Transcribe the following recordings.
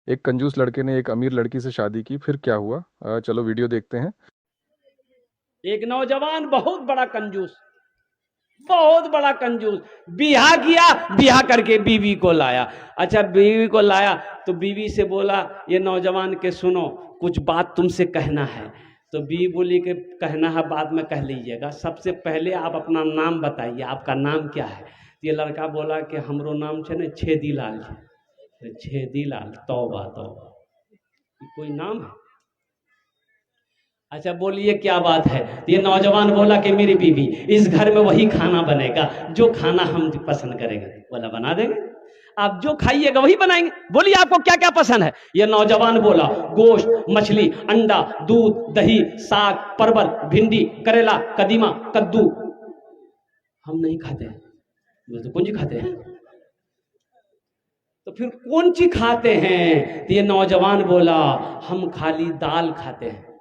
एक कंजूस लड़के ने एक अमीर लड़की से शादी की, फिर क्या हुआ? चलो वीडियो देखते हैं। एक नौजवान बहुत बड़ा कंजूस, बहुत बड़ा कंजूस, बियाह किया, बियाह करके बीवी को लाया। अच्छा, बीवी को लाया तो बीवी से बोला, ये नौजवान के सुनो, कुछ बात तुमसे कहना है। तो बीवी बोली कि कहना है बाद में कह लीजिएगा, सबसे पहले आप अपना नाम बताइए, आपका नाम क्या है। ये लड़का बोला कि हमरो नाम है ना छेदीलाल है। तो छेदीलाल, तौबा तौबा, कोई नाम है? अच्छा बोलिए क्या बात है। ये नौजवान बोला कि मेरी बीवी, इस घर में वही खाना बनेगा जो खाना हम पसंद करेंगे। बोला बना देंगे, आप जो खाइएगा वही बनाएंगे। बोलिए आपको क्या क्या पसंद है। ये नौजवान बोला गोश्त, मछली, अंडा, दूध, दही, साग, परवल, भिंडी, करेला, कदीमा, कद्दू। हम नहीं खाते हैं। तो कौन सी खाते हैं? तो फिर कौन सी खाते हैं? तो ये नौजवान बोला हम खाली दाल खाते हैं।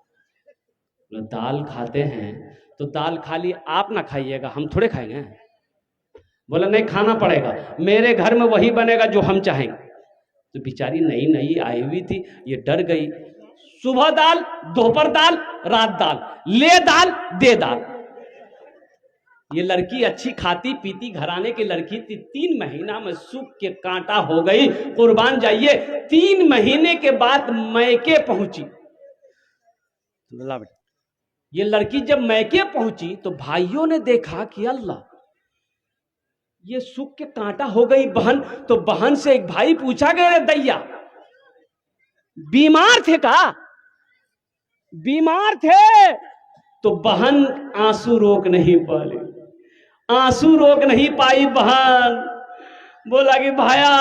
दाल खाते हैं तो दाल खाली आप ना खाइएगा, हम थोड़े खाएंगे। बोला नहीं, खाना पड़ेगा, मेरे घर में वही बनेगा जो हम चाहेंगे। तो बेचारी नई नई आई हुई थी, ये डर गई। सुबह दाल, दोपहर दाल, रात दाल, ले दाल दे दाल। ये लड़की अच्छी खाती पीती घराने की लड़की थी। 3 महीना में सूख के कांटा हो गई, कुर्बान जाइए। 3 महीने के बाद मैके पहुंची। ये लड़की जब मैके पहुंची तो भाइयों ने देखा कि अल्लाह, ये सूख के कांटा हो गई बहन। तो बहन से एक भाई पूछा गया, दैया बीमार थे का? बीमार थे। तो बहन आंसू रोक नहीं पाई, आंसू रोक नहीं पाई बहन। बोला कि भाया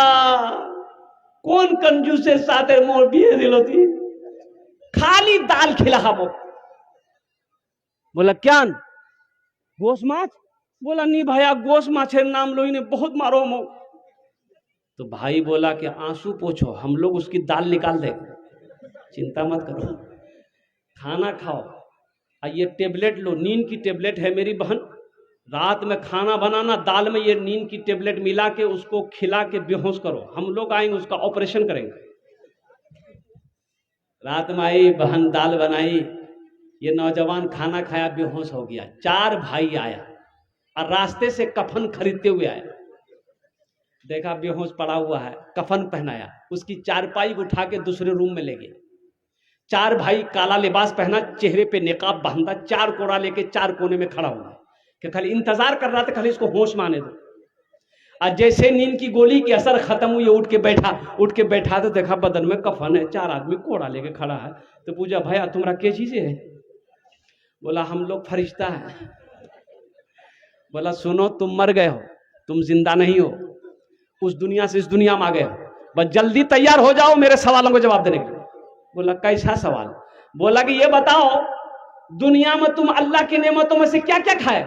कौन कंजूस से साथे मोर बिये दिलो थी, खाली दाल खिला हमो। बोला क्या गोश माछ? बोला नहीं भैया, गोश माछेर नाम लो, इन्हें बहुत मारो मो। तो भाई बोला कि आंसू पोछो, हम लोग उसकी दाल निकाल देंगे, चिंता मत करो, खाना खाओ। ये टेबलेट लो, नींद की टेबलेट है मेरी बहन। रात में खाना बनाना, दाल में ये नींद की टेबलेट मिला के उसको खिला के बेहोश करो, हम लोग आएंगे उसका ऑपरेशन करेंगे। रात में आई बहन, दाल बनाई, ये नौजवान खाना खाया, बेहोश हो गया। 4 भाई आया और रास्ते से कफन खरीदते हुए आया, देखा बेहोश पड़ा हुआ है, कफन पहनाया, उसकी चारपाई उठा के दूसरे रूम में ले गया। 4 भाई काला लिबास पहना, चेहरे पे निकाब बांधा, 4 कोड़ा लेके 4 कोने में खड़ा हुआ कि खाली इंतजार कर रहा था, खाली इसको होश में आने दो। और जैसे नींद की गोली की असर खत्म हुई, उठ के बैठा तो देखा बदन में कफन है, 4 आदमी कोड़ा लेके खड़ा है। तो पूछा भैया तुम्हारा क्या चीज है? बोला हम लोग फरिश्ता है। बोला सुनो, तुम मर गए हो, तुम जिंदा नहीं हो, उस दुनिया से इस दुनिया में आ गए हो, बस जल्दी तैयार हो जाओ मेरे सवालों को जवाब देने के लिए। बोला कैसा सवाल? बोला कि ये बताओ दुनिया में तुम अल्लाह की नेमतों में से क्या क्या खाए?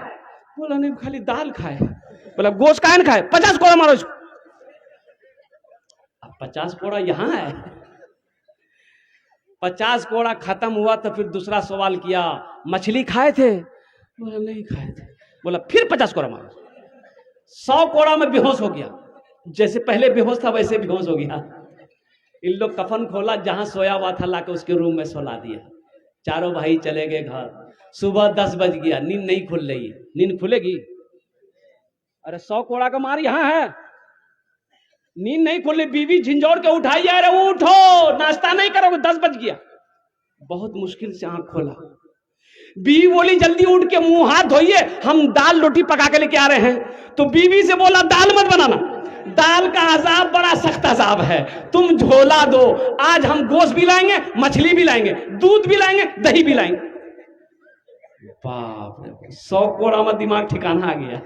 बोला नहीं, खाली दाल खाए। बोला गोश्त काहे न खाए? 50 कोड़ा मारो इसको। अब 50 कोड़ा यहां है। 50 कोड़ा खत्म हुआ तो फिर दूसरा सवाल किया, मछली खाए थे? बोला नहीं खाए थे। बोला फिर 50 कोड़ा मारो। 100 कोड़ा में बेहोश हो गया, जैसे पहले बेहोश था वैसे बेहोश हो गया। इन लोग कफन खोला, जहां सोया हुआ था लाके उसके रूम में सोला दिया। 4 भाई चले गए घर। सुबह 10 बज गया, नींद नहीं खुल रही है। नींद खुलेगी? अरे 100 कोड़ा का मार यहां है, नींद नहीं खुल रही। बीवी झिंझोर के उठाई, अरे उठो, नाश्ता नहीं करोगे, 10 बज गया। बहुत मुश्किल से आंख खोला। बीवी बोली जल्दी उठ के मुंह हाथ धोइए, हम दाल रोटी पका के लेके आ रहे हैं। तो बीवी से बोला दाल मत बनाना, दाल का अजाब बड़ा सख्त अजाब है, तुम झोला दो। आज हम गोश्त भी लाएंगे, मछली भी लाएंगे, दूध भी लाएंगे, दही भी लाएंगे। बाप रे, 100 कोड़ा में दिमाग ठिकाना आ गया।